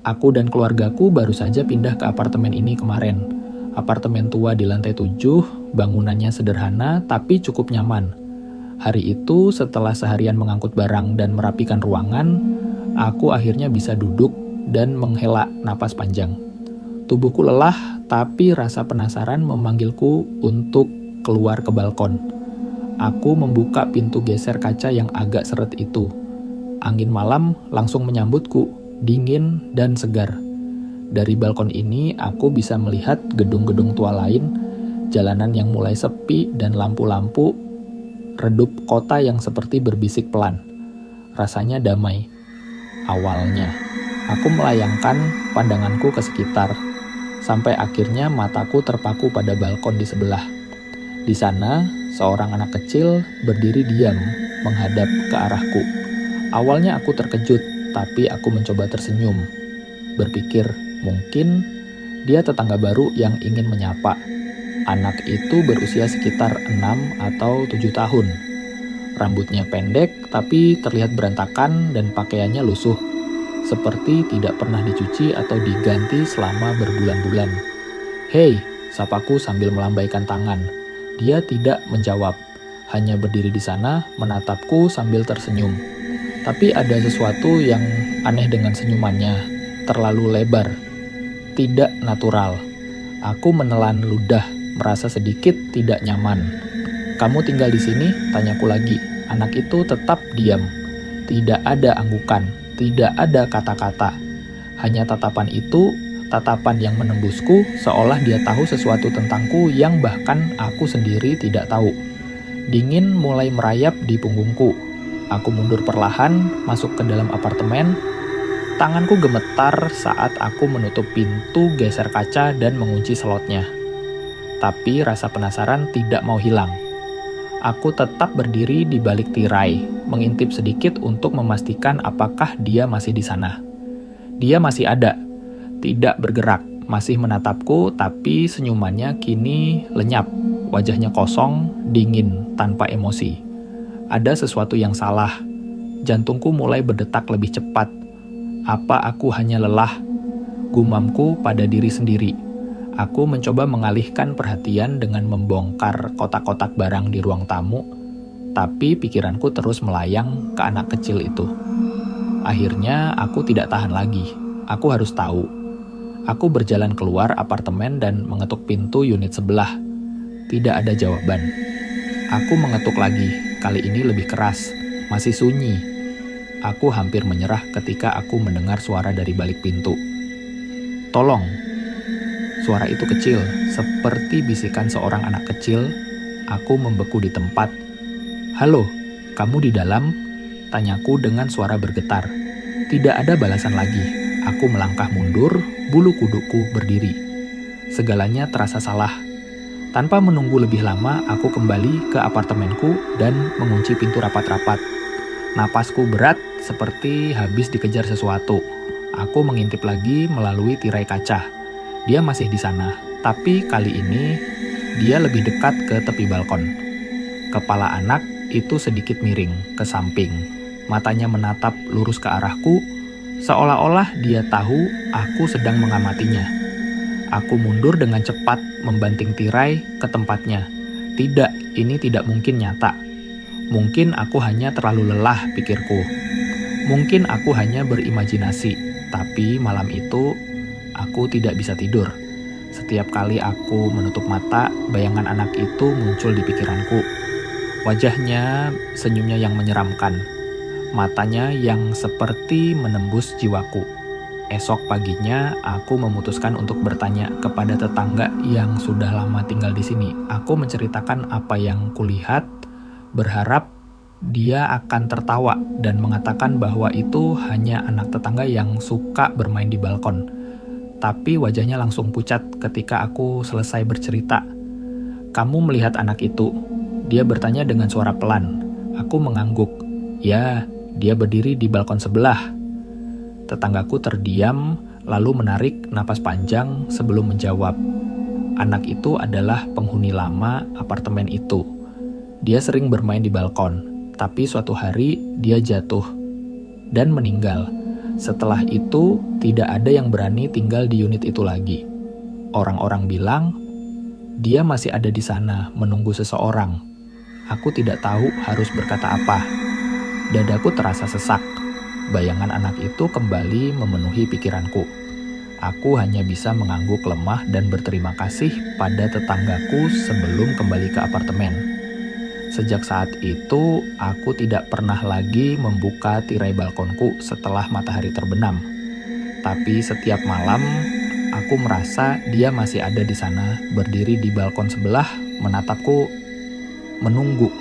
Aku dan keluargaku baru saja pindah ke apartemen ini kemarin. Apartemen tua di lantai 7, bangunannya sederhana tapi cukup nyaman. Hari itu setelah seharian mengangkut barang dan merapikan ruangan, aku akhirnya bisa duduk dan menghela napas panjang. Tubuhku lelah, tapi rasa penasaran memanggilku untuk keluar ke balkon. Aku membuka pintu geser kaca yang agak seret itu. Angin malam langsung menyambutku, dingin dan segar. Dari balkon ini, aku bisa melihat gedung-gedung tua lain, jalanan yang mulai sepi dan lampu-lampu redup kota yang seperti berbisik pelan. Rasanya damai. Awalnya, aku melayangkan pandanganku ke sekitar, sampai akhirnya mataku terpaku pada balkon di sebelah. Di sana, seorang anak kecil berdiri diam menghadap ke arahku. Awalnya aku terkejut, tapi aku mencoba tersenyum. Berpikir, mungkin dia tetangga baru yang ingin menyapa. Anak itu berusia sekitar 6 atau 7 tahun. Rambutnya pendek, tapi terlihat berantakan dan pakaiannya lusuh. Seperti tidak pernah dicuci atau diganti selama berbulan-bulan. "Hei," sapaku sambil melambaikan tangan. Dia tidak menjawab, hanya berdiri di sana menatapku sambil tersenyum. Tapi ada sesuatu yang aneh dengan senyumannya, terlalu lebar, tidak natural. Aku menelan ludah, merasa sedikit tidak nyaman. "Kamu tinggal di sini?" tanyaku lagi. Anak itu tetap diam. Tidak ada anggukan, tidak ada kata-kata. Hanya tatapan itu, tatapan yang menembusku seolah dia tahu sesuatu tentangku yang bahkan aku sendiri tidak tahu. Dingin mulai merayap di punggungku. Aku mundur perlahan, masuk ke dalam apartemen. Tanganku gemetar saat aku menutup pintu geser kaca dan mengunci slotnya. Tapi rasa penasaran tidak mau hilang. Aku tetap berdiri di balik tirai, mengintip sedikit untuk memastikan apakah dia masih di sana. Dia masih ada, tidak bergerak, masih menatapku, tapi senyumannya kini lenyap. Wajahnya kosong, dingin, tanpa emosi. Ada sesuatu yang salah. Jantungku mulai berdetak lebih cepat. Apa aku hanya lelah? Gumamku pada diri sendiri. Aku mencoba mengalihkan perhatian dengan membongkar kotak-kotak barang di ruang tamu, tapi pikiranku terus melayang ke anak kecil itu. Akhirnya aku tidak tahan lagi. Aku harus tahu. Aku berjalan keluar apartemen dan mengetuk pintu unit sebelah. Tidak ada jawaban. Aku mengetuk lagi, kali ini lebih keras, masih sunyi. Aku hampir menyerah ketika aku mendengar suara dari balik pintu. "Tolong." Suara itu kecil, seperti bisikan seorang anak kecil. Aku membeku di tempat. "Halo, kamu di dalam?" tanyaku dengan suara bergetar. Tidak ada balasan lagi. Aku melangkah mundur, bulu kuduku berdiri. Segalanya terasa salah. Tanpa menunggu lebih lama, aku kembali ke apartemenku dan mengunci pintu rapat-rapat. Napasku berat seperti habis dikejar sesuatu. Aku mengintip lagi melalui tirai kaca. Dia masih di sana, tapi kali ini dia lebih dekat ke tepi balkon. Kepala anak itu sedikit miring ke samping. Matanya menatap lurus ke arahku, seolah-olah dia tahu aku sedang mengamatinya. Aku mundur dengan cepat, membanting tirai ke tempatnya. Tidak, ini tidak mungkin nyata. Mungkin aku hanya terlalu lelah, pikirku. Mungkin aku hanya berimajinasi, tapi malam itu aku tidak bisa tidur. Setiap kali aku menutup mata, bayangan anak itu muncul di pikiranku. Wajahnya, senyumnya yang menyeramkan. Matanya yang seperti menembus jiwaku. Esok paginya, aku memutuskan untuk bertanya kepada tetangga yang sudah lama tinggal di sini. Aku menceritakan apa yang kulihat, berharap dia akan tertawa dan mengatakan bahwa itu hanya anak tetangga yang suka bermain di balkon. Tapi wajahnya langsung pucat ketika aku selesai bercerita. "Kamu melihat anak itu?" Dia bertanya dengan suara pelan. Aku mengangguk. "Ya, dia berdiri di balkon sebelah." Tetanggaku terdiam, lalu menarik napas panjang sebelum menjawab. Anak itu adalah penghuni lama apartemen itu. Dia sering bermain di balkon, tapi suatu hari dia jatuh dan meninggal. Setelah itu, tidak ada yang berani tinggal di unit itu lagi. Orang-orang bilang, dia masih ada di sana menunggu seseorang. Aku tidak tahu harus berkata apa. Dadaku terasa sesak. Bayangan anak itu kembali memenuhi pikiranku. Aku hanya bisa mengangguk lemah dan berterima kasih pada tetanggaku sebelum kembali ke apartemen. Sejak saat itu, aku tidak pernah lagi membuka tirai balkonku setelah matahari terbenam. Tapi setiap malam, aku merasa dia masih ada di sana, berdiri di balkon sebelah, menatapku, menunggu.